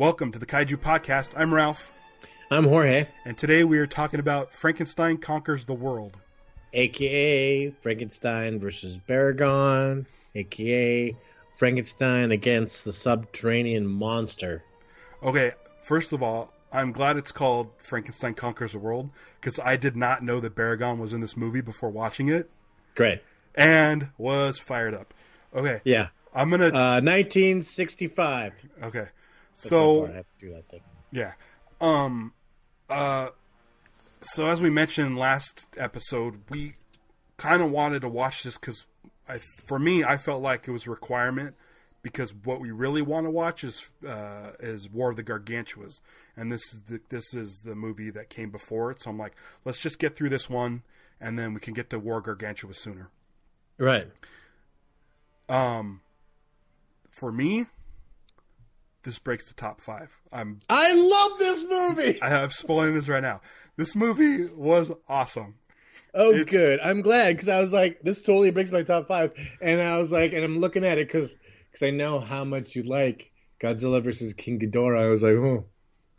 Welcome to the Kaiju Podcast. I'm Ralph. I'm Jorge. And today we are talking about Frankenstein Conquers the World. A.K.A. Frankenstein versus Baragon. A.K.A. Frankenstein against the subterranean monster. Okay, first of all, I'm glad it's called Frankenstein Conquers the World, because I did not know that Baragon was in this movie before watching it. Great. And was fired up. Okay. Yeah. I'm going to... 1965. Okay. So... I have to do that thing. Yeah. So as we mentioned last episode, we kind of wanted to watch this because for me, I felt like it was a requirement because what we really want to watch is War of the Gargantuas. And this is the movie that came before it. So I'm like, let's just get through this one and then we can get to War of Gargantua sooner. Right. For me, this breaks the top 5. I love this movie. I'm spoiling this right now. This movie was awesome. Oh, good. I'm glad because I was like, this totally breaks my top 5. And I was like, and I'm looking at it because I know how much you like Godzilla versus King Ghidorah. I was like, oh.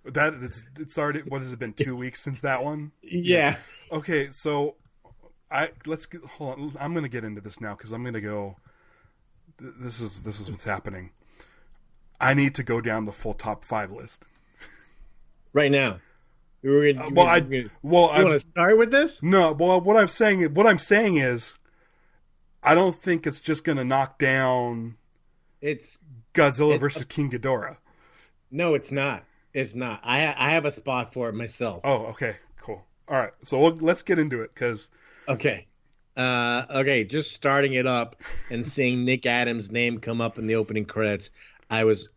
It's already, what has it been, 2 weeks since that one? Yeah. Okay, so hold on. I'm going to get into this now because I'm going to go. This is what's happening. I need to go down the full top 5 list right now. You want to start with this? No. Well, what I'm saying is, I don't think it's just going to knock down. It's Godzilla versus King Ghidorah. No, it's not. It's not. I have a spot for it myself. Oh, okay, cool. All right, so let's get into it because. Okay. Just starting it up and seeing Nick Adams' name come up in the opening credits, I was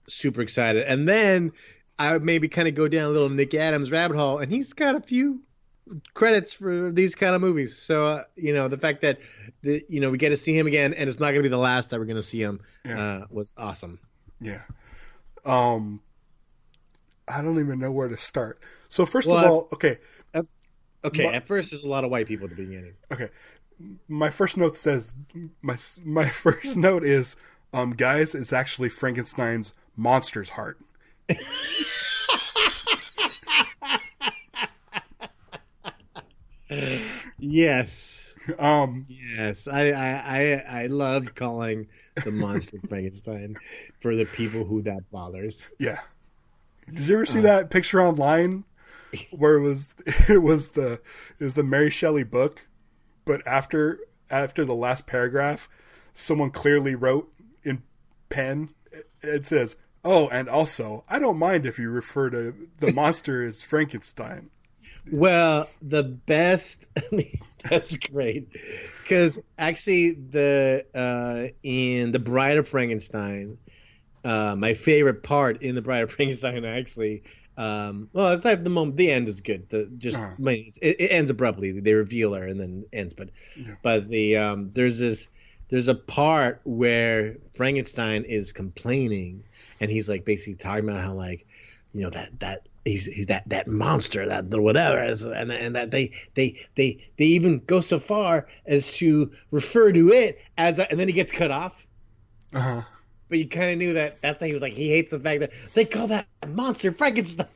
super excited. And then I would maybe kind of go down a little Nick Adams rabbit hole, and he's got a few credits for these kind of movies. So, the fact that, we get to see him again, and it's not going to be the last that we're going to see him, was awesome. Yeah. I don't even know where to start. So first of all, okay. Okay, at first there's a lot of white people at the beginning. Okay. My first note says, my first note is, guys, it's actually Frankenstein's monster's heart. Yes. Yes. I love calling the monster Frankenstein for the people who that bothers. Yeah. Did you ever see that picture online where it was the Mary Shelley book, but after the last paragraph, someone clearly wrote in pen, it says, "Oh, and also, I don't mind if you refer to the monster as Frankenstein." Well, the best that's great. Because actually in The Bride of Frankenstein, my favorite part in The Bride of Frankenstein actually, it's like the end is good. It ends abruptly. They reveal her and then ends. But there's a part where Frankenstein is complaining, and he's like basically talking about how that he's that monster, that whatever, and that they even go so far as to refer to it as and then he gets cut off. Uh-huh. But you kind of knew that's why he was like, he hates the fact that they call that monster Frankenstein.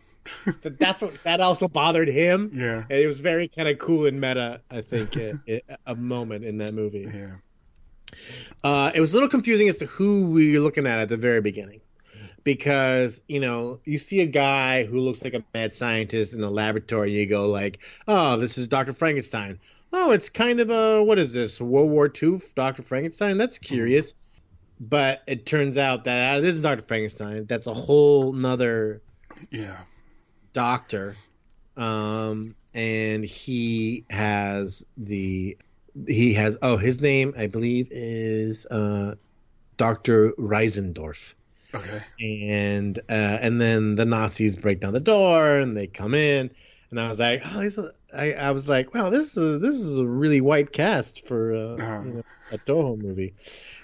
That also bothered him. Yeah, and it was very kind of cool and meta. I think a moment in that movie. Yeah, it was a little confusing as to who we were looking at the very beginning, because you see a guy who looks like a mad scientist in a laboratory, and you go like, oh, this is Dr. Frankenstein. Oh, it's kind of what is this, World War II Dr. Frankenstein? That's curious. But it turns out that it isn't Dr. Frankenstein. That's a whole nother doctor. And he has his name, I believe, is Dr. Reisendorf. Okay. And then the Nazis break down the door and they come in, and I was like, I was like, wow, this is a really white cast for a Toho movie.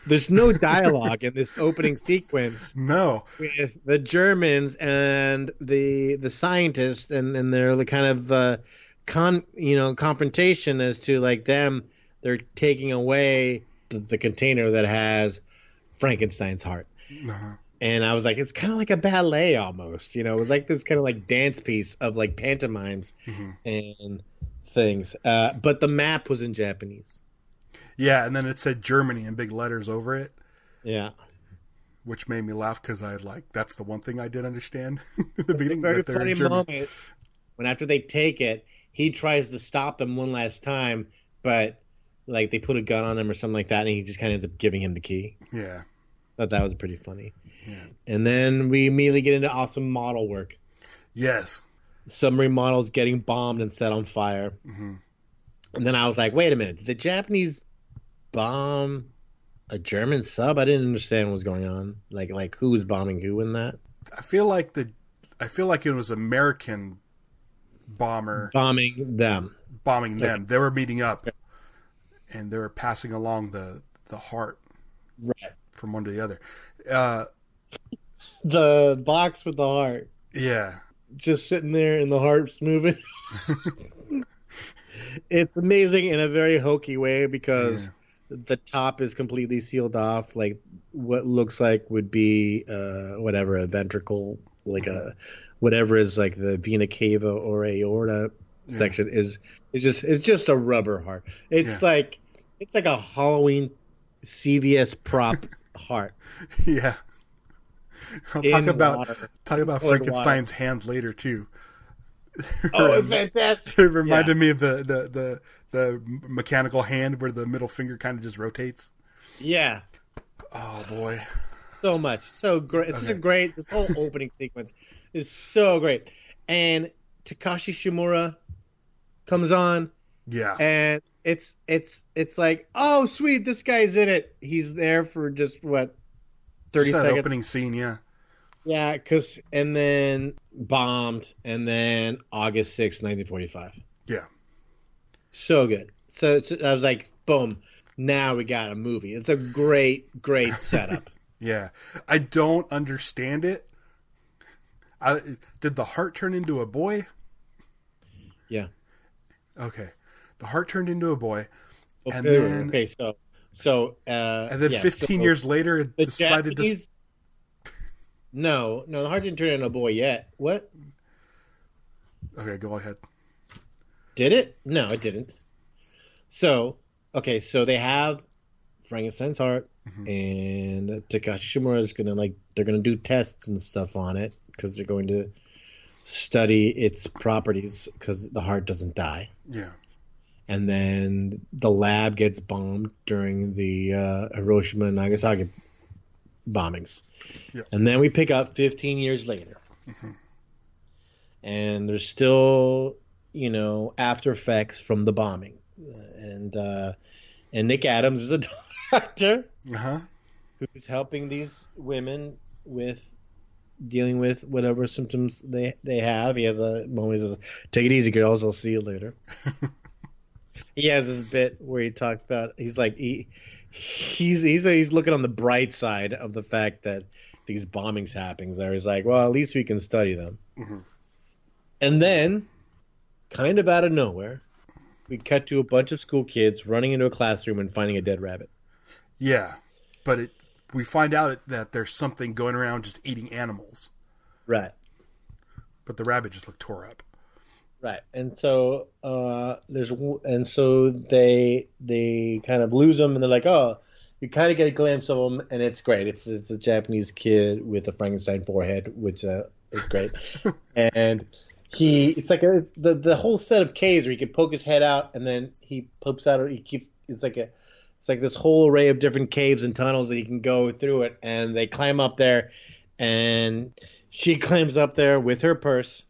There's no dialogue in this opening sequence. No, with the Germans and the scientists and their kind of confrontation as to like they're taking away the container that has Frankenstein's heart. Uh-huh. And I was like, it's kind of like a ballet almost, you know. It was like this kind of like dance piece of like pantomimes and things. But the map was in Japanese. Yeah, and then it said Germany in big letters over it. Yeah. Which made me laugh because that's the one thing I did understand at the beginning. Very funny moment when after they take it, he tries to stop them one last time, but like they put a gun on him or something like that, and he just kind of ends up giving him the key. Yeah. Thought that was pretty funny. Yeah. And then we immediately get into awesome model work. Yes. Submarine models getting bombed and set on fire. Mm-hmm. And then I was like, wait a minute, did the Japanese bomb a German sub? I didn't understand what was going on. Like who was bombing who in that? I feel like it was American bomber bombing them. Okay. They were meeting up, and they were passing along the heart from one to the other. The box with the heart. Yeah. Just sitting there and the heart's moving. It's amazing in a very hokey way because the top is completely sealed off, like what looks like would be a ventricle, like a whatever is like the vena cava or aorta section is just a rubber heart. It's like a Halloween CVS prop heart. Yeah. I'll talk about Frankenstein's hand later too. Oh, it's fantastic. It reminded me of the mechanical hand where the middle finger kind of just rotates. Yeah. Oh boy. So much. So great. It's such a great, this whole opening sequence is so great. And Takashi Shimura comes on. Yeah. And it's like, oh sweet, this guy's in it. He's there for just what, 30 just that seconds. Opening scene, yeah. Yeah, and then bombed, and then August 6th, 1945. Yeah. So good. So I was like, boom, now we got a movie. It's a great setup. Yeah. I don't understand it. Did the heart turn into a boy? Yeah. Okay. The heart turned into a boy. Okay, and then, and then 15 years later, it decided to... No, the heart didn't turn into a boy yet. What? Okay, go ahead. Did it? No, it didn't. So they have Frankenstein's heart, and Takashi Shimura is they're gonna do tests and stuff on it because they're going to study its properties because the heart doesn't die. Yeah. And then the lab gets bombed during the Hiroshima and Nagasaki bombings. Yep. And then we pick up 15 years later. And there's still, after effects from the bombing. And Nick Adams is a doctor who's helping these women with dealing with whatever symptoms they have. He has a moment. He says, "Take it easy, girls. I'll see you later." He has this bit where he talks about he's looking on the bright side of the fact that these bombings happen. There, he's like, well, at least we can study them. And then, kind of out of nowhere, we cut to a bunch of school kids running into a classroom and finding a dead rabbit. Yeah, but we find out that there's something going around just eating animals. Right. But the rabbit just looked tore up. Right, and so they kind of lose them, and they're like, oh, you kind of get a glimpse of them, and it's great. It's a Japanese kid with a Frankenstein forehead, which is great, and it's like the whole set of caves where he can poke his head out, and then he pokes out. It's like this whole array of different caves and tunnels that he can go through it, and they climb up there, and she climbs up there with her purse.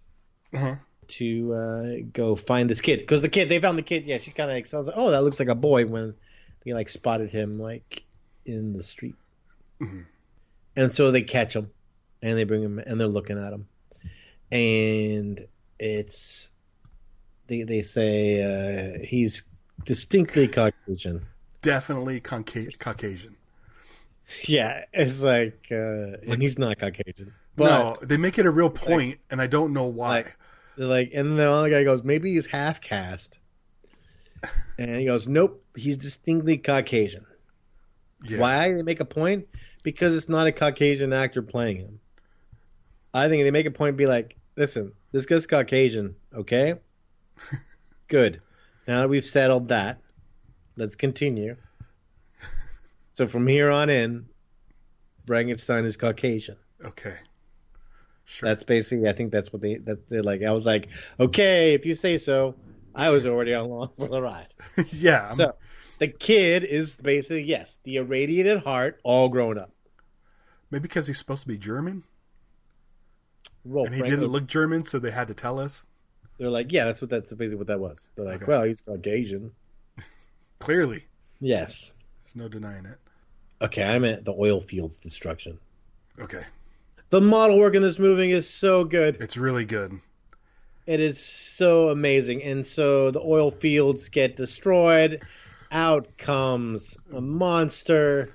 To go find this kid because they found the kid. Yeah, she kind of sounds like, oh, that looks like a boy when they spotted him in the street. And so they catch him and they bring him and they're looking at him, and it's they say he's distinctly Caucasian. Definitely Caucasian. Yeah, it's and he's not Caucasian. But, no, they make it a real point, and I don't know why. And the other guy goes, maybe he's half caste. And he goes, nope, he's distinctly Caucasian. Yeah. Why? They make a point because it's not a Caucasian actor playing him. I think they make a point to be like, listen, this guy's Caucasian, okay? Good. Now that we've settled that, let's continue. So from here on in, Frankenstein is Caucasian. Okay. Sure. That's basically, I think that's what they're like. I was like, okay, if you say so. I was already along for the ride. Yeah. So the kid is basically, yes, the irradiated heart, all grown up. Maybe because he's supposed to be German? Well, and he didn't look German, so they had to tell us? They're like, yeah, that's basically what that was. They're like, well, he's Caucasian. Clearly. Yes. There's no denying it. Okay, I'm at the oil fields destruction. Okay. The model work in this movie is so good. It's really good. It is so amazing. And so the oil fields get destroyed. Out comes a monster.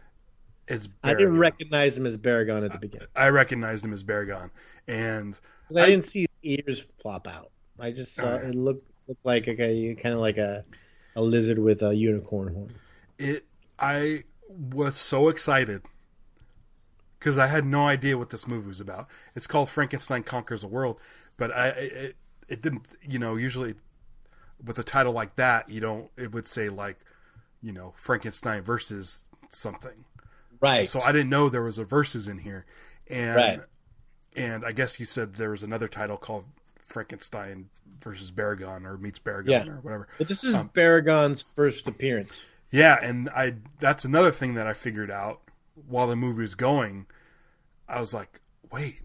It's Baragon. I didn't recognize him as Baragon at the beginning. I recognized him as Baragon. And I didn't see his ears flop out. I just saw it looked like kind of like a lizard with a unicorn horn. I was so excited because I had no idea what this movie was about. It's called Frankenstein Conquers the World, but it didn't, usually with a title like that, it would say like, Frankenstein versus something. Right. So I didn't know there was a versus in here. And, right. And I guess you said there was another title called Frankenstein versus Baragon or meets Baragon or whatever. But this is Baragon's first appearance. Yeah. And that's another thing that I figured out while the movie was going. I was like, wait.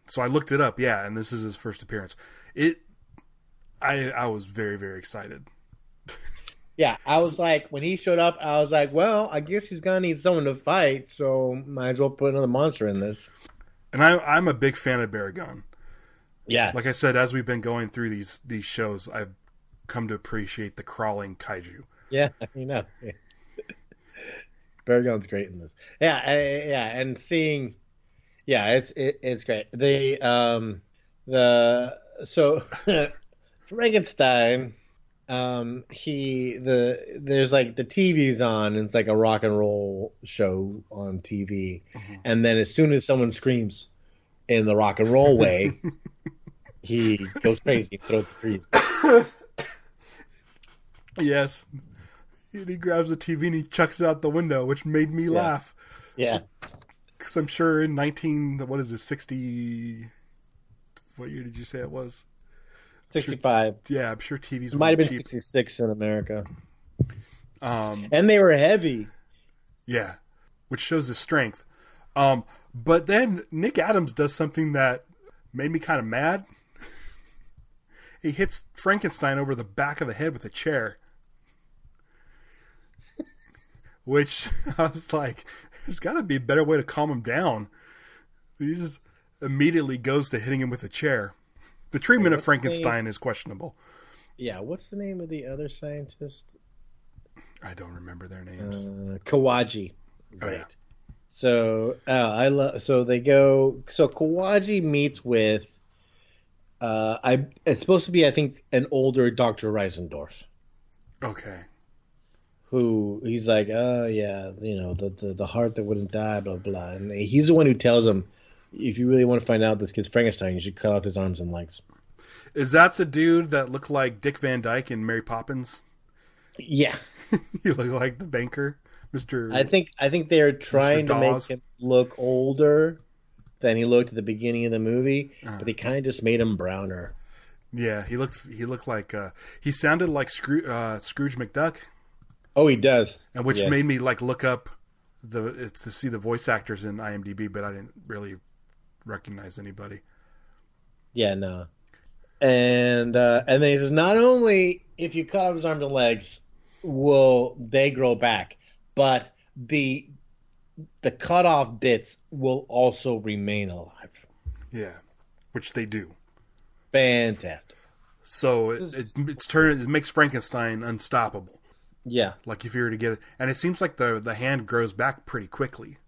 So I looked it up. Yeah. And this is his first appearance. I was very, very excited. Yeah, I was like, when he showed up, I was like, well, I guess he's going to need someone to fight, so might as well put another monster in this. And I'm a big fan of Baragon. Yeah. Like I said, as we've been going through these shows, I've come to appreciate the crawling kaiju. Yeah, Yeah. Baragon's great in this. Yeah, and seeing, it's great. So Frankenstein, there's like the TV's on, and it's like a rock and roll show on TV, and then as soon as someone screams in the rock and roll way, he goes crazy, throws the trees. Yes, and he grabs the TV and he chucks it out the window, which made me laugh. Yeah, because I'm sure in 60. What year did you say it was? 65. Yeah, I'm sure TVs might have been cheap. 66 in America. And they were heavy. Yeah, which shows his strength. But then Nick Adams does something that made me kind of mad. He hits Frankenstein over the back of the head with a chair. Which I was like, there's got to be a better way to calm him down. He just immediately goes to hitting him with a chair. The treatment of Frankenstein is questionable. Yeah, what's the name of the other scientist? I don't remember their names. Kawaji. Right. Oh, yeah. So they go. So Kawaji meets with. It's supposed to be, I think, an older Dr. Reisendorf. Okay. Who he's like, oh yeah, the heart that wouldn't die, blah blah, and he's the one who tells him, if you really want to find out this kid's Frankenstein, you should cut off his arms and legs. Is that the dude that looked like Dick Van Dyke in Mary Poppins? Yeah. He looked like the banker, Mr. I think they're trying to make him look older than he looked at the beginning of the movie, but they kind of just made him browner. Yeah, he looked like he sounded like Scrooge McDuck. Oh, he does. And which made me look up to see the voice actors in IMDb, but I didn't really recognize anybody. Yeah, no. And then he says, not only if you cut off his arms and legs will they grow back, but the cut off bits will also remain alive. Yeah, which they do. Fantastic. So it makes Frankenstein unstoppable. Yeah. Like if you were to get it, and it seems like the hand grows back pretty quickly.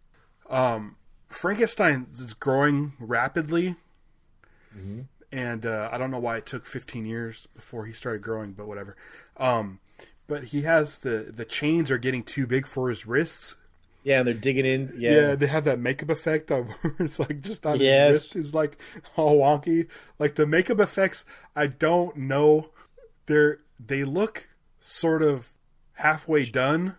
Frankenstein is growing rapidly, and I don't know why it took 15 years before he started growing, but whatever. But he has the chains are getting too big for his wrists, Yeah, and they're digging in. Yeah, they have that makeup effect where it's like just on his wrist is like all wonky. Like the makeup effects, I don't know. They look sort of halfway done.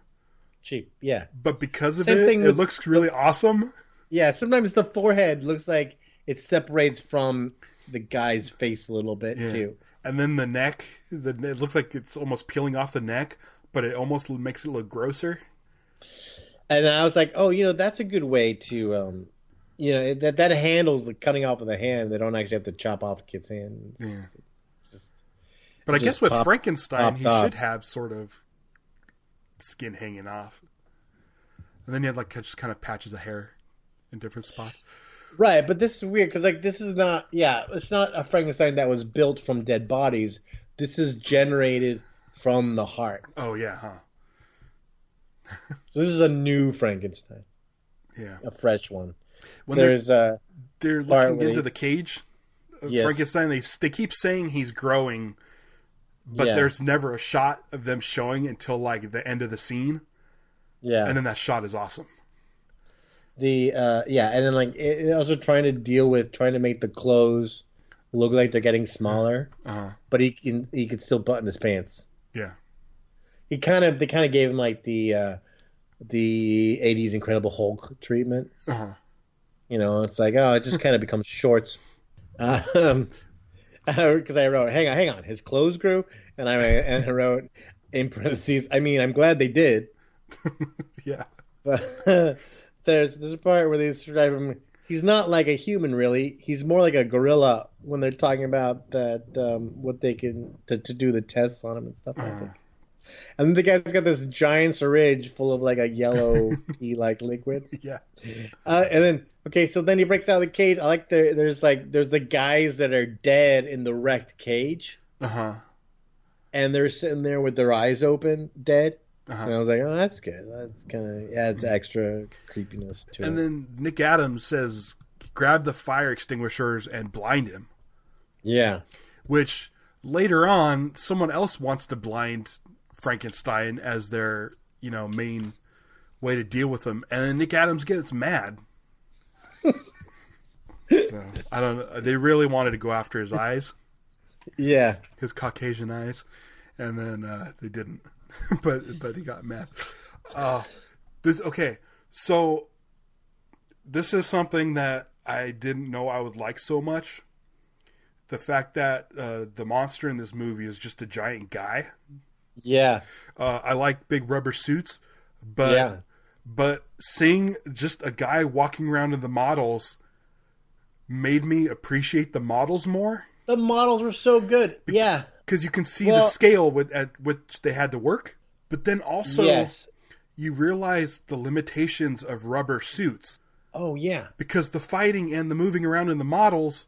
Cheap, yeah. But because of it looks really awesome. Yeah, sometimes the forehead looks like it separates from the guy's face a little bit too. And then the neck, it looks like it's almost peeling off the neck, but it almost makes it look grosser. And I was like, oh, that's a good way to, that handles the cutting off of the hand. They don't actually have to chop off a kid's hand. Yeah. But I guess with Frankenstein, he should have sort of skin hanging off. And then he had like just kind of patches of hair in different spots. Right, but this is weird because like this is not, it's not a Frankenstein that was built from dead bodies. This is generated from the heart. Oh yeah, huh? So this is a new Frankenstein. Yeah, a fresh one. When they're looking into the cage of Frankenstein, they keep saying he's growing, but there's never a shot of them showing until like the end of the scene. Yeah, and then that shot is awesome. And then like it also trying to make the clothes look like they're getting smaller, but he can still button his pants. Yeah, they kind of gave him like the '80s Incredible Hulk treatment. It's like it just kind of becomes shorts. Because I wrote, hang on, his clothes grew, and I wrote in parentheses, I mean, I'm glad they did. Yeah, but. There's a part where they describe him. He's not like a human, really. He's more like a gorilla when they're talking about that what they can to do the tests on him and stuff like that. And the guy's got this giant syringe full of like a yellow pea-like liquid. Yeah. And then so then he breaks out of the cage. I like there's the guys that are dead in the wrecked cage. And they're sitting there with their eyes open, dead. And I was like, oh, that's good. That's kind of adds extra creepiness to it. And then Nick Adams says, grab the fire extinguishers and blind him. Yeah. Which later on, someone else wants to blind Frankenstein as their, main way to deal with him. And then Nick Adams gets mad. So, I don't know. They really wanted to go after his eyes. Yeah. His Caucasian eyes. And then they didn't. but he got mad. So this is something that I didn't know I would like so much. The fact that the monster in this movie is just a giant guy. Yeah. I like big rubber suits, but seeing just a guy walking around in the models made me appreciate the models more. The models were so good. Yeah. Because you can see the scale at which they had to work. But then also, you realize the limitations of rubber suits. Oh, yeah. Because the fighting and the moving around in the models,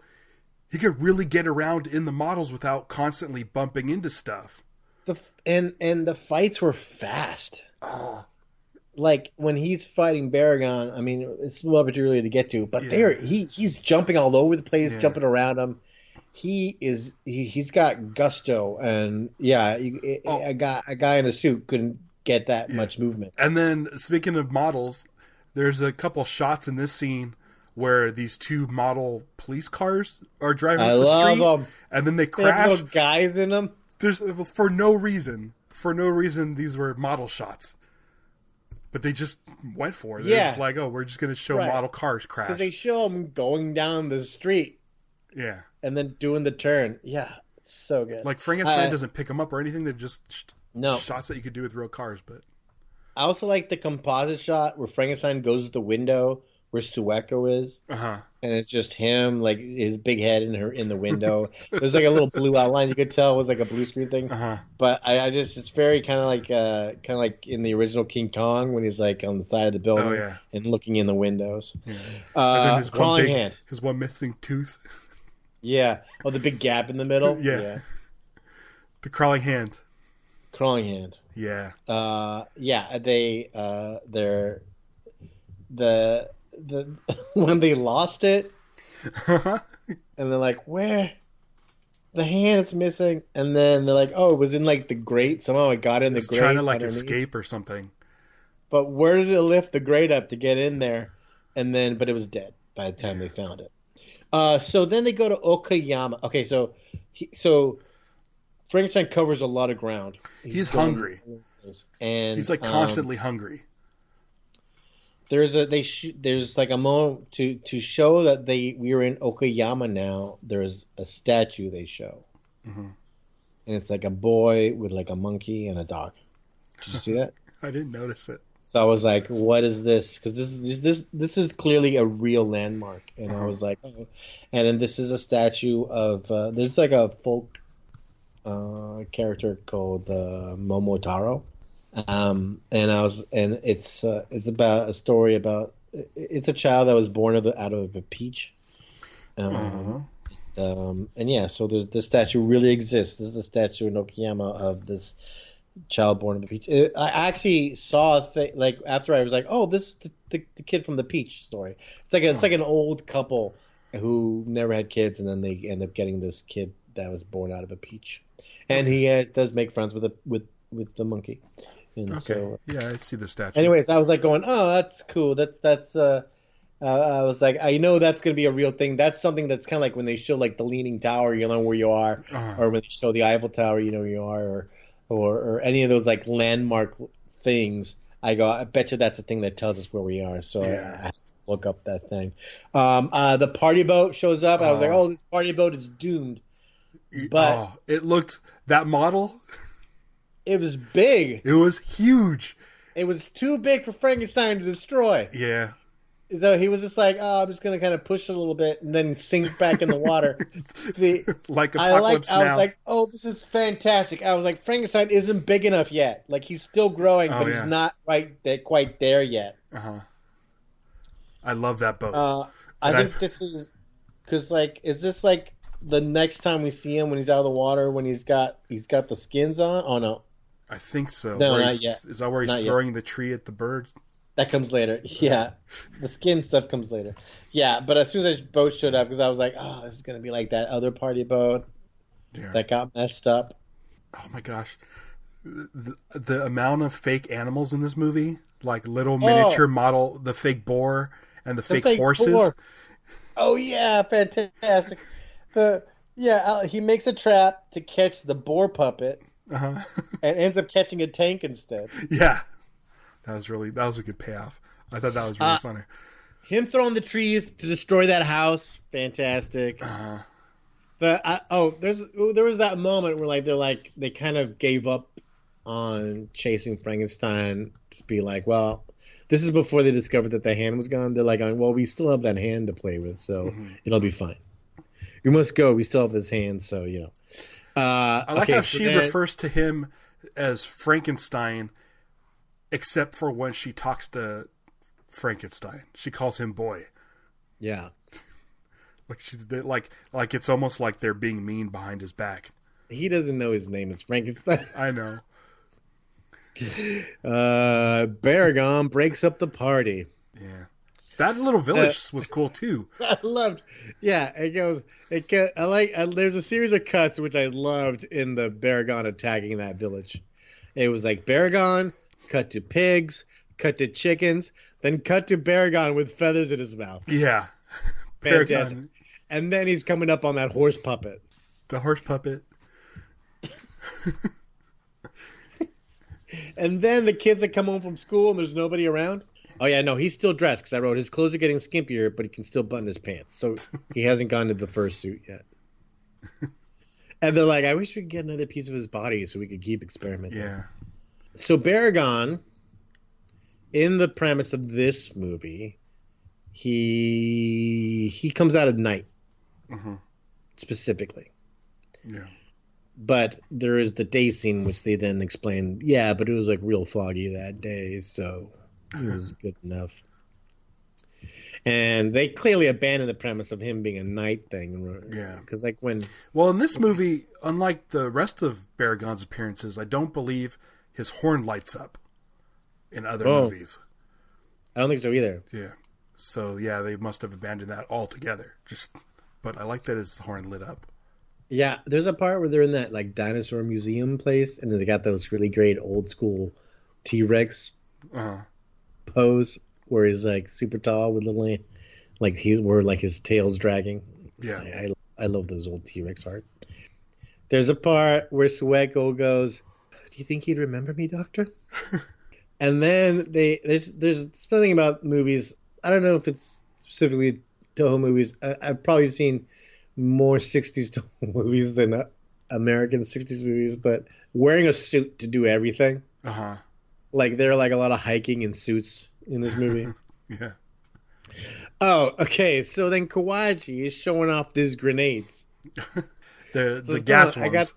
he could really get around in the models without constantly bumping into stuff. And the fights were fast. Like, when he's fighting Baragon, I mean, it's a little bit too early to get to, but he's jumping all over the place, jumping around him. He's got gusto, and a guy in a suit couldn't get that much movement. And then speaking of models, there's a couple shots in this scene where these two model police cars are driving up the street, them. And then they crash. They have little guys in them. For no reason. These were model shots. But they just went for it. They're just like, we're just going to show model cars crash. Because they show them going down the street. Yeah. And then doing the turn. Yeah, it's so good. Like Frankenstein doesn't pick them up or anything. They're just shots that you could do with real cars. But I also like the composite shot where Frankenstein goes to the window where Sueco is. And it's just him, like his big head in the window. There's like a little blue outline you could tell it was like a blue screen thing. But I just it's very kind of like in the original King Kong when he's like on the side of the building and looking in the windows. Yeah. And then crawling hand. His one missing tooth. Yeah. Oh, the big gap in the middle. Yeah. The crawling hand. Yeah. They're the when they lost it, and they're like, where the hand's missing, and then they're like, oh, it was in like the grate. Somehow it got in the grate. Trying to like escape or something. But where did it lift the grate up to get in there? But it was dead by the time they found it. So then they go to Okayama. Okay, so Frankenstein covers a lot of ground. He's hungry, and he's like constantly hungry. There's like a moment to show that we are in Okayama now. There's a statue they show, and it's like a boy with like a monkey and a dog. Did you see that? I didn't notice it. So I was like, "What is this?" Because this is clearly a real landmark, and I was like, oh. And then this is a statue of there's like a folk character called Momotaro, and it's about a story about it's a child that was born out of a peach, and yeah, so this statue really exists. This is the statue in Okayama of this child born of a peach. I actually saw a thing like after I was like, oh, this is the kid from the Peach story. It's like an old couple who never had kids, and then they end up getting this kid that was born out of a peach, and he does make friends with the monkey. And okay, so, yeah, I see the statue. Anyways, I was like going, oh, that's cool. That's I was like, I know that's gonna be a real thing. That's something that's kind of like when they show like the Leaning Tower, you know where you are, or when they show the Eiffel Tower, you know where you are, or any of those like landmark things. I bet you that's a thing that tells us where we are. So yeah. I look up that thing. The party boat shows up. I was like, oh, this party boat is doomed. But it looked, that model, it was big. It was huge. It was too big for Frankenstein to destroy. Yeah. So he was just like, oh, I'm just going to kind of push it a little bit and then sink back in the water. Like Apocalypse Now. I was like, oh, this is fantastic. I was like, Frankenstein isn't big enough yet. Like, he's still growing, but he's not quite there yet. Uh-huh. I love that boat. I think this is, because, like, is this, like, the next time we see him when he's out of the water, when he's got the skins on? Oh, no. I think so. No, not yet. Is that where he's throwing the tree at the birds? That comes later. Yeah. The skin stuff comes later. Yeah, but as soon as the boat showed up, because I was like, oh, this is going to be like that other party boat that got messed up. Oh, my gosh. The amount of fake animals in this movie, like little miniature model, the fake boar and the fake horses. Boar. Oh, yeah, fantastic. He makes a trap to catch the boar puppet and ends up catching a tank instead. Yeah. That was a good payoff. I thought that was really funny. Him throwing the trees to destroy that house, fantastic. There was that moment where they kind of gave up on chasing Frankenstein to be like, well, this is before they discovered that the hand was gone. They're like, well, we still have that hand to play with, so it'll be fine. We must go. We still have this hand, so you know. I like how she refers to him as Frankenstein. Except for when she talks to Frankenstein, she calls him boy. Yeah, like it's almost like they're being mean behind his back. He doesn't know his name is Frankenstein. I know. Baragon breaks up the party. Yeah, that little village was cool too. I loved. Yeah, there's a series of cuts which I loved in the Baragon attacking that village. It was like Baragon. Cut to pigs, cut to chickens, then cut to Baragon with feathers in his mouth. Yeah. Fantastic. Baragon. And then he's coming up on that horse puppet. The horse puppet. And then the kids that come home from school and there's nobody around. Oh, yeah, no, he's still dressed because I wrote his clothes are getting skimpier, but he can still button his pants. So he hasn't gone to the fursuit yet. And they're like, I wish we could get another piece of his body so we could keep experimenting. Yeah. So Baragon, in the premise of this movie, he comes out at night, specifically. Yeah. But there is the day scene, which they then explain, yeah, but it was like real foggy that day, so it was good enough. And they clearly abandoned the premise of him being a night thing. Yeah. Because like when... Well, in this movie, unlike the rest of Baragon's appearances, I don't believe... his horn lights up in other movies. I don't think so either. Yeah. So, yeah, they must have abandoned that altogether. But I like that his horn lit up. Yeah, there's a part where they're in that like dinosaur museum place, and they got those really great old school T-Rex pose where he's like super tall with little, like his tail's dragging. Yeah. I love those old T-Rex art. There's a part where Sueko goes, "Do you think he'd remember me, Doctor?" And then there's something about movies. I don't know if it's specifically Toho movies. I've probably seen more 60s Toho movies than American 60s movies, but wearing a suit to do everything. Uh-huh. Like there are like a lot of hiking in suits in this movie. Yeah. Oh, okay. So then Kawaji is showing off these grenades. the gas ones.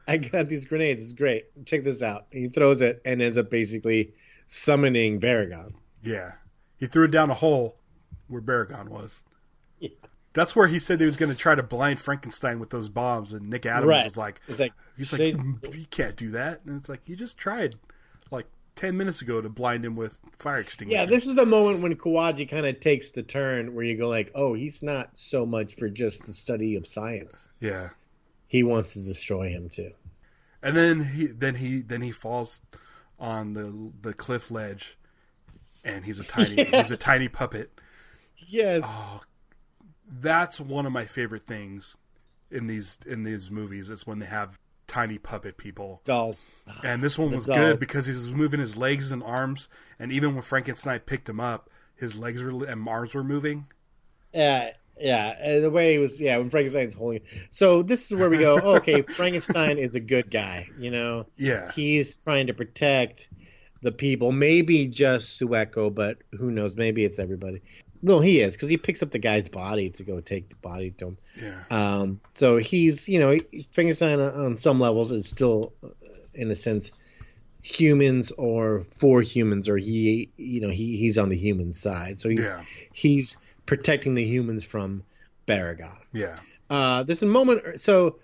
I got these grenades. It's great. Check this out. He throws it and ends up basically summoning Baragon. Yeah. He threw it down a hole where Baragon was. Yeah. That's where he said he was going to try to blind Frankenstein with those bombs, and Nick Adams was like, you can't do that. And it's like, you just tried like 10 minutes ago to blind him with fire extinguisher. Yeah, this is the moment when Kawaji kind of takes the turn where you go like, oh, he's not so much for just the study of science. Yeah. He wants to destroy him too. And then he falls on the cliff ledge, and he's a tiny puppet. Yes. Oh, that's one of my favorite things in these movies is when they have tiny puppet people. Dolls. And this one was good because he was moving his legs and arms, and even when Frankenstein picked him up, his legs and arms were moving. Yeah, the way he was, when Frankenstein's holding it. So this is where we go, okay, Frankenstein is a good guy, you know? Yeah. He's trying to protect the people, maybe just Sueko, but who knows, maybe it's everybody. Well, he is, because he picks up the guy's body to go take the body to him. Yeah. So he's, Frankenstein on some levels is still, in a sense, humans or for humans, or he's on the human side. So he's protecting the humans from Baragon. Yeah. There's a moment. So,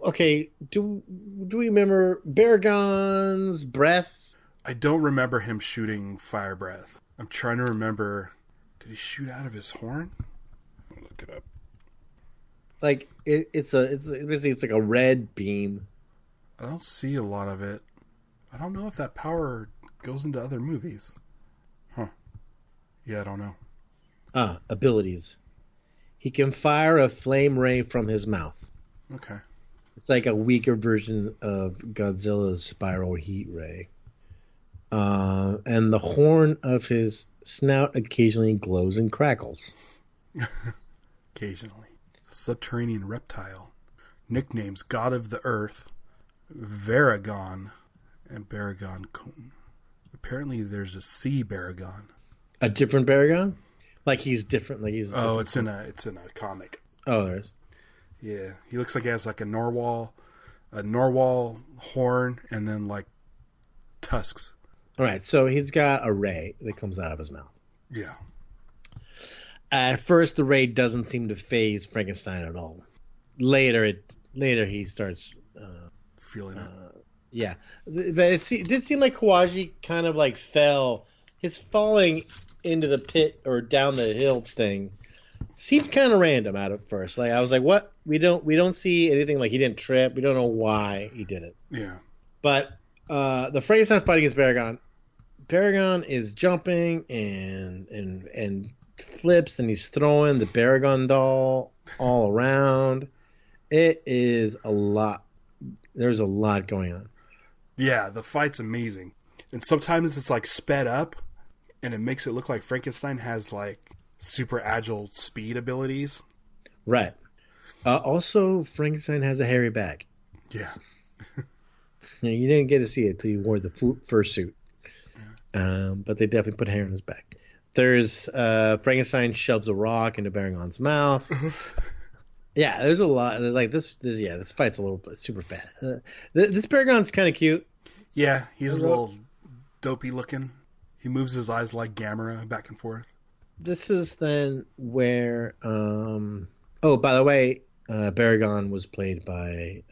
okay, do we remember Baragon's breath? I don't remember him shooting fire breath. I'm trying to remember. Did he shoot out of his horn? I'll look it up. Like it's like a red beam. I don't see a lot of it. I don't know if that power goes into other movies. Huh. Yeah, I don't know. Abilities. He can fire a flame ray from his mouth. Okay. It's like a weaker version of Godzilla's spiral heat ray. And the horn of his snout occasionally glows and crackles. Occasionally. Subterranean reptile. Nicknames God of the Earth, Baragon, and Baragon. Apparently there's a sea Baragon. A different Baragon? Like he's different. Like he's. Oh, it's in a comic. Oh, there's. Yeah, he looks like he has like a narwhal horn, and then like tusks. All right, so he's got a ray that comes out of his mouth. Yeah. At first, the ray doesn't seem to faze Frankenstein at all. Later he starts feeling it. Yeah, but it did seem like Kawaji kind of like fell. His falling into the pit or down the hill thing seemed kind of random at first. Like I was like, "What? We don't see anything." Like he didn't trip. We don't know why he did it. Yeah. But the Frankenstein fight against Baragon. Baragon is jumping and flips, and he's throwing the Baragon doll all around. It is a lot. There's a lot going on. Yeah, the fight's amazing. And sometimes it's like sped up, and it makes it look like Frankenstein has like super agile speed abilities. Right. Also, Frankenstein has a hairy back. Yeah. You didn't get to see it till you wore the fursuit. Yeah. But they definitely put hair in his back. There's Frankenstein shoves a rock into Baragon's mouth. Yeah, there's a lot. Like this fight's a little super fast. This Baragon's kind of cute. Yeah, he's a little dopey looking. He moves his eyes like Gamera back and forth. This is then where... by the way, Baragon was played by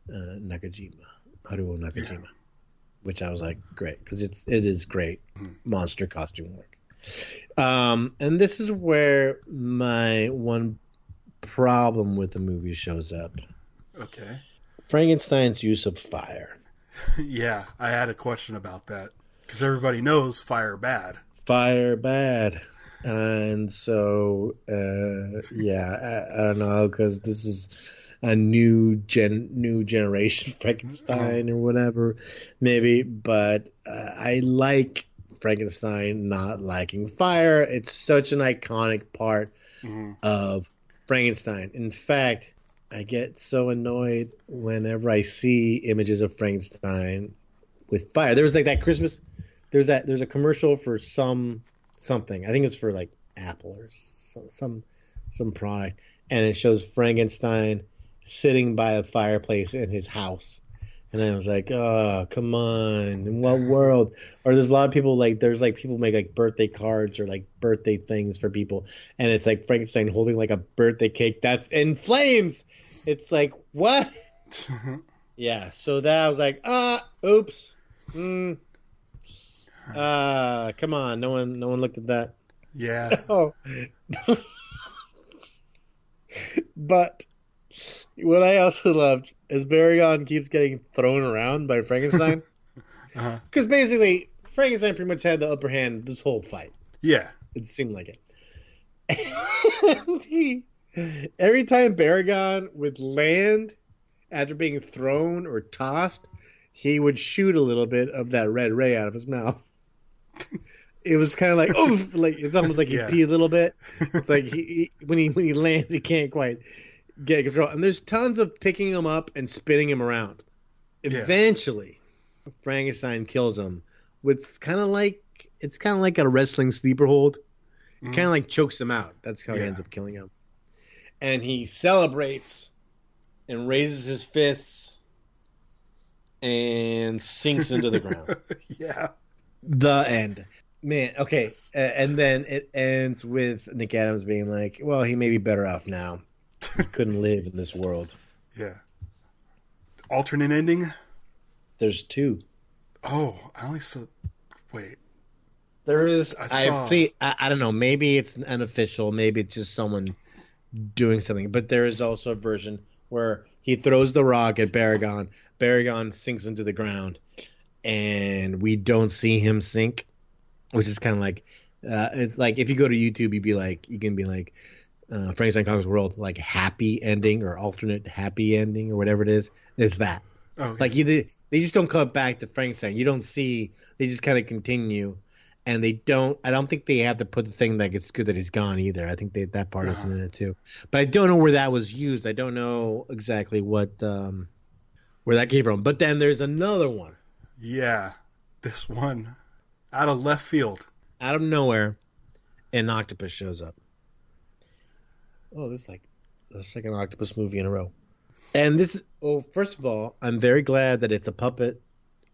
Nakajima, Haruo Nakajima. Yeah. Which I was like, great, because it is great monster costume work. And this is where my one problem with the movie shows up. Okay. Frankenstein's use of fire. Yeah, I had a question about that. Because everybody knows fire bad. Fire bad. And so, yeah, I don't know, because this is a new generation Frankenstein or whatever, maybe. But I like Frankenstein not liking fire. It's such an iconic part of Frankenstein. In fact, I get so annoyed whenever I see images of Frankenstein with fire. There was like that Christmas. There's a commercial for something. I think it's for like Apple or some product, and it shows Frankenstein sitting by a fireplace in his house. And I was like, oh, come on. In what world? Or there's a lot of people there's people make like birthday cards or like birthday things for people. And it's like Frankenstein holding like a birthday cake that's in flames. It's like, what? Yeah. So that I was like, oops. Come on. No one looked at that. Yeah. Oh. But what I also loved is Baragon keeps getting thrown around by Frankenstein. Because basically, Frankenstein pretty much had the upper hand this whole fight. Yeah. It seemed like it. Every time Baragon would land after being thrown or tossed, he would shoot a little bit of that red ray out of his mouth. It was kind of like, oof, like it's almost like he pee a little bit. It's like when he lands, he can't quite get control. And there's tons of picking him up and spinning him around. Eventually, Frankenstein kills him with kind of like a wrestling sleeper hold. Kind of like chokes him out. That's how he ends up killing him. And he celebrates and raises his fists and sinks into the ground. Yeah. The end. Man, okay. And then it ends with Nick Adams being like, well, he may be better off now. He couldn't live in this world. Yeah. Alternate ending? There's two. Oh, I only saw... Wait. There is... I don't know. Maybe it's unofficial. Maybe it's just someone doing something. But there is also a version where he throws the rock at Baragon. Baragon sinks into the ground. And we don't see him sink. Which is kind of like... it's like if you go to YouTube, you can be like... Frankenstein Conquers the World, like happy ending or alternate happy ending or whatever it is. It's that. Oh, like they just don't come back to Frankenstein. You don't see. They just kind of continue, and they don't. I don't think they have to put the thing like it's good that he's gone either. I think that part is in it too. But I don't know where that was used. I don't know exactly what where that came from. But then there's another one. Yeah, this one out of left field, out of nowhere, an octopus shows up. Oh, this is like the second octopus movie in a row. And this, first of all, I'm very glad that it's a puppet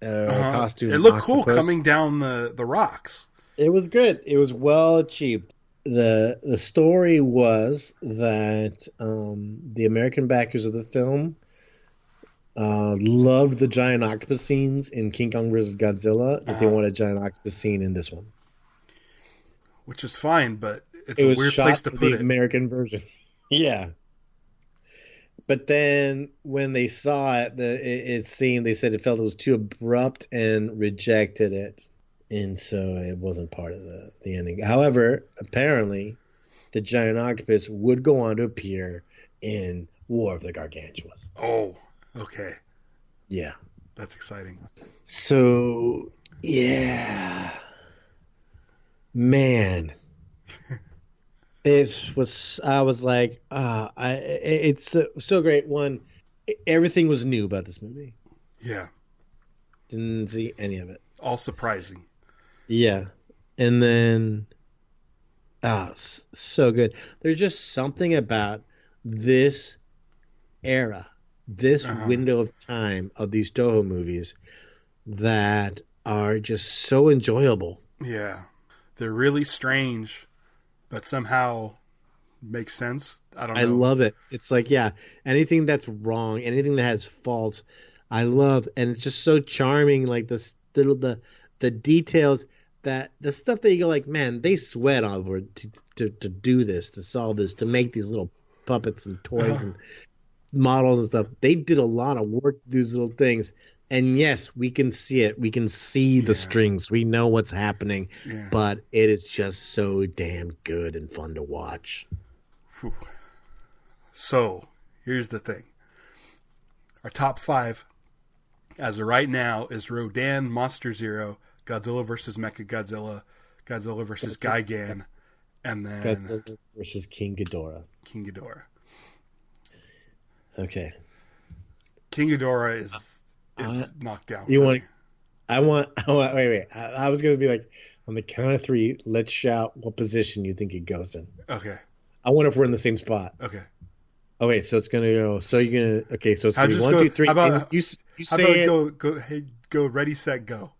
costume. It looked cool coming down the rocks. It was good. It was well achieved. The story was that the American backers of the film loved the giant octopus scenes in King Kong vs. Godzilla. That they wanted a giant octopus scene in this one. Which is fine, but it's a weird place to put it. The American version. Yeah. But then when they saw it, it seemed, they said it felt it was too abrupt and rejected it. And so it wasn't part of the ending. However, apparently, the giant octopus would go on to appear in War of the Gargantuas. Oh, okay. Yeah. That's exciting. So, yeah. Man. I was like, it's so great. One, everything was new about this movie. Yeah. Didn't see any of it. All surprising. Yeah. And then, so good. There's just something about this era, this window of time of these Toho movies that are just so enjoyable. Yeah. They're really strange, but somehow makes sense. I don't know. I love it. It's like, yeah, anything that's wrong, anything that has faults, I love. And it's just so charming, like the details, that the stuff that you go like, man, they sweat over to do this, to solve this, to make these little puppets and toys and models and stuff. They did a lot of work to do these little things And yes, we can see it. We can see the strings. We know what's happening, but it is just so damn good and fun to watch. Whew. So, here's the thing. Our top 5, as of right now, is Rodan, Monster Zero, Godzilla vs. Mechagodzilla, Godzilla vs. Gigan, and then... Godzilla vs. King Ghidorah. King Ghidorah. Okay. King Ghidorah is knocked down. Wait. I was going to be like, on the count of 3, let's shout what position you think it goes in. Okay. I wonder if we're in the same spot. Okay. Oh wait, so it's gonna go. So you're gonna. Okay, so it's gonna be 1, go, 2, 3. About, you how say about it. go. Ready, set, go.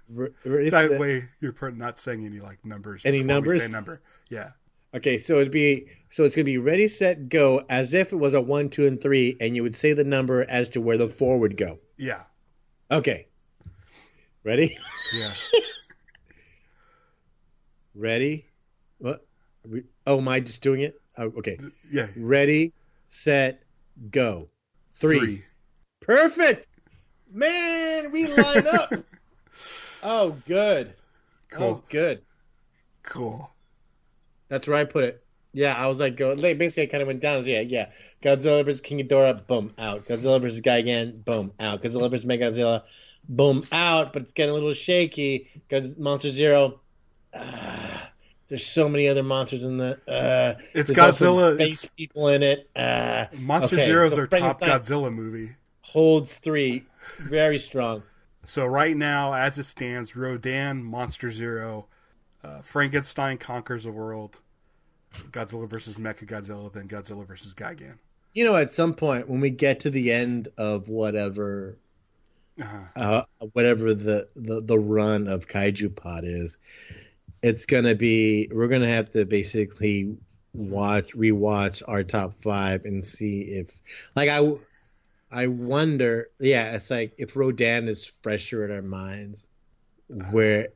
That way you're not saying any like numbers. Any numbers? We say a number. Yeah. Okay, so it's gonna be ready, set, go, as if it was a 1, 2, and 3, and you would say the number as to where the 4 would go. Yeah. Okay. Ready? Yeah. Ready? What? Am I just doing it? Okay. Yeah. Ready, set, go. 3. Perfect. Man, we line up. Oh, good. Cool. Oh, good. Cool. That's where I put it. Yeah, I was like, basically, I kind of went down. Yeah. Godzilla vs. King Ghidorah, boom, out. Godzilla vs. Gigan, boom, out. Godzilla vs. Mechagodzilla, boom, out. But it's getting a little shaky because Monster Zero. There's so many other monsters in the. It's Godzilla. Space people in it. Monster Zero is our top Godzilla movie. Holds 3, very strong. So right now, as it stands, Rodan, Monster Zero, Frankenstein Conquers the World, Godzilla vs. Mechagodzilla, then Godzilla vs. Gigan. You know, at some point when we get to the end of whatever the run of Kaiju Pod is, it's gonna be we're gonna have to basically rewatch our top 5 and see if I wonder, it's like if Rodan is fresher in our minds, where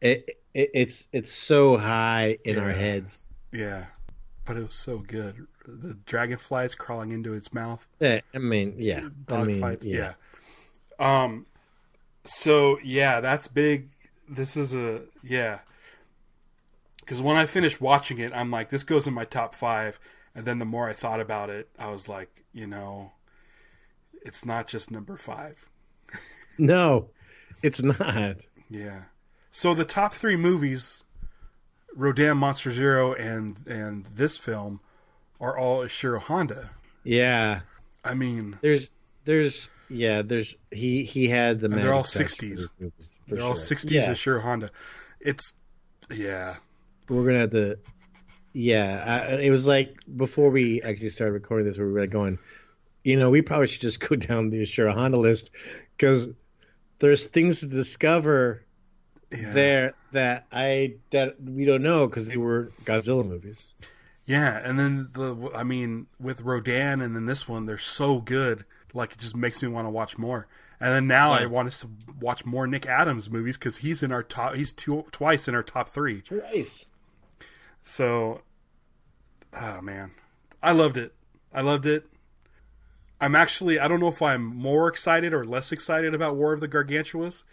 it's so high in our heads. Yeah, but it was so good. The dragonflies crawling into its mouth. Yeah, Fights. Yeah. So yeah, that's big. This is because when I finished watching it, I'm like, this goes in my top 5. And then the more I thought about it, I was like, it's not just number 5. No, it's not. Yeah. So the top 3 movies, Rodan, Monster Zero, and this film, are all Ishiro Honda. Yeah. I mean, he had the. They're all 60s. They're all 60s Ishiro Honda. We're gonna have to. Yeah, it was like before we actually started recording this, we were like going, we probably should just go down the Ishiro Honda list because there's things to discover there that we don't know because they were Godzilla movies. Yeah, and then with Rodan and then this one, they're so good. Like, it just makes me want to watch more. And then now I want us to watch more Nick Adams movies because he's in our top. He's twice in our top 3. Twice. So, oh man, I loved it. I'm actually, I don't know if I'm more excited or less excited about War of the Gargantuas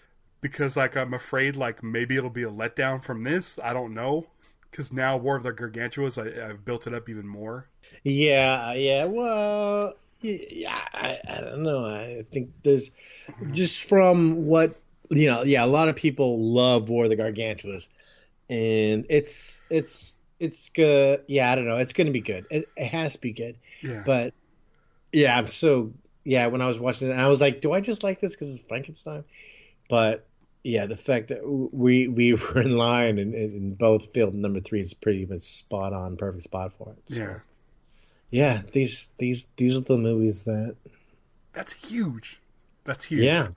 because I'm afraid maybe it'll be a letdown from this. I don't know. Because now War of the Gargantuas, I've built it up even more. Yeah. Well, I don't know. I think there's just from what a lot of people love War of the Gargantuas, and it's good. Yeah, I don't know. It's going to be good. It has to be good. Yeah. But I'm so when I was watching it, I was like, do I just like this because it's Frankenstein? But yeah, the fact that we were in line and both filled number 3 is pretty much spot on, perfect spot for it. So, yeah. These are the movies that's huge. Yeah.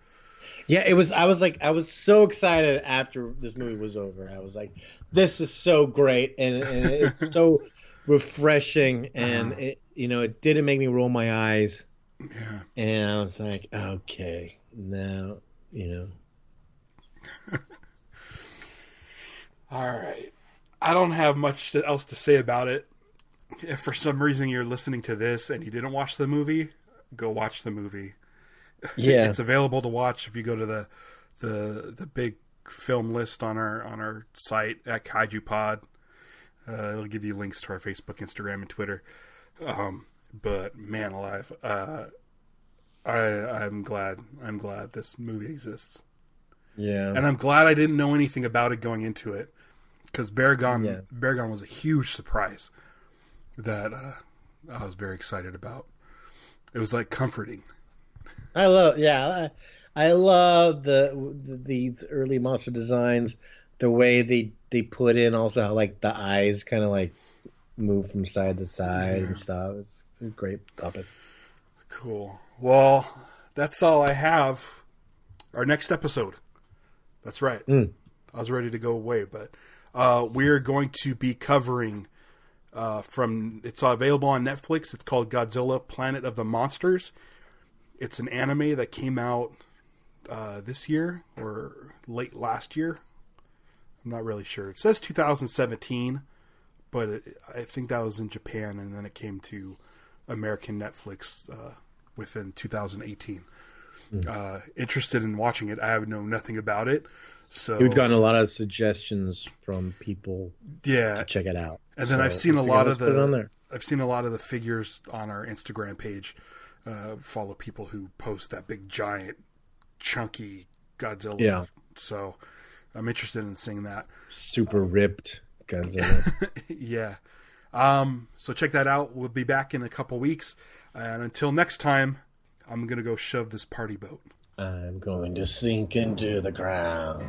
It was. I was so excited after this movie was over. I was like, this is so great and it's so refreshing and it didn't make me roll my eyes. Yeah. And I was like, okay, now All right. I don't have much else to say about it. If for some reason you're listening to this and you didn't watch the movie, go watch the movie. Yeah. It's available to watch if you go to the big film list on our site at Kaiju Pod. It'll give you links to our Facebook, Instagram, and Twitter. But man alive, I'm glad this movie exists. Yeah, and I'm glad I didn't know anything about it going into it, because Baragon was a huge surprise that I was very excited about. It was like comforting. I love these early monster designs, the way they put in also how like the eyes kind of like move from side to side and stuff. It's a great puppet. Cool. Well, that's all I have. Our next episode. That's right. I was ready to go away, but we're going to be covering it's available on Netflix. It's called Godzilla Planet of the Monsters. It's an anime that came out this year or late last year. I'm not really sure. It says 2017, but I think that was in Japan, and then it came to American Netflix within 2018. Interested in watching it. I have known nothing about it. So we've gotten a lot of suggestions from people to check it out. And then I've seen a lot of the figures on our Instagram page. Follow people who post that big giant chunky Godzilla. Yeah. So I'm interested in seeing that. Super ripped Godzilla. Yeah. So check that out. We'll be back in a couple weeks. And until next time, I'm going to go shove this party boat. I'm going to sink into the ground.